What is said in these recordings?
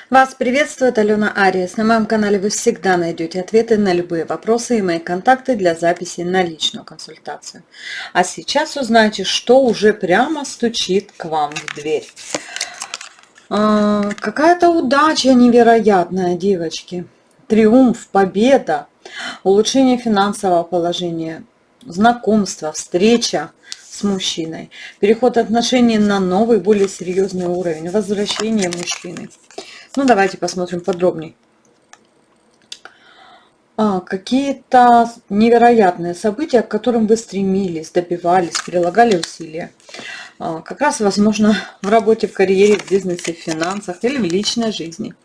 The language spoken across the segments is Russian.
Вас приветствует Алена Ариес. На моем канале вы всегда найдете ответы на любые вопросы и мои контакты для записи на личную консультацию. А сейчас узнайте, что уже прямо стучит к вам в дверь. Какая-то удача невероятная, девочки. Триумф, победа, улучшение финансового положения, знакомство, встреча с мужчиной, переход отношений на новый, более серьезный уровень, возвращение мужчины. Ну, давайте посмотрим подробнее. Какие-то невероятные события, к которым вы стремились, добивались, прилагали усилия. Как раз, возможно, в работе, в карьере, в бизнесе, в финансах или в личной жизни.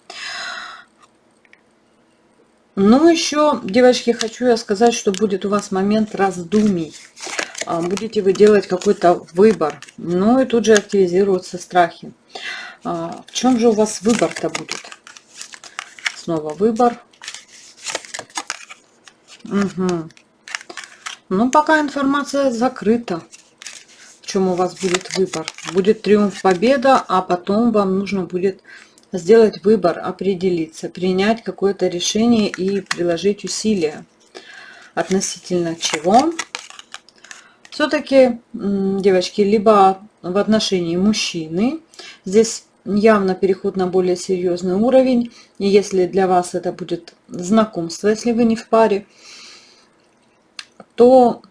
Ну, еще, девочки, хочу я сказать, что будет у вас момент раздумий. Будете вы делать какой-то выбор. Ну и тут же активизируются страхи. В чем же у вас выбор-то будет? Снова выбор. Угу. Ну, пока информация закрыта. В чем у вас будет выбор? Будет триумф, победа, а потом вам нужно будет сделать выбор, определиться, принять какое-то решение и приложить усилия. Относительно чего? Все-таки, девочки, либо в отношении мужчины. Здесь явно переход на более серьезный уровень. И если для вас это будет знакомство, если вы не в паре, то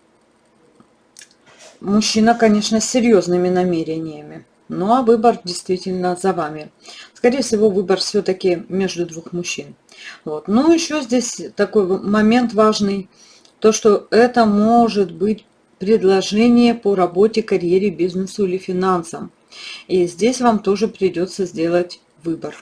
мужчина, конечно, с серьезными намерениями. Ну а выбор действительно за вами. Скорее всего, выбор все-таки между двух мужчин. Вот. Ну, еще здесь такой момент важный. То, что это может быть предложение по работе, карьере, бизнесу или финансам. И здесь вам тоже придется сделать выбор.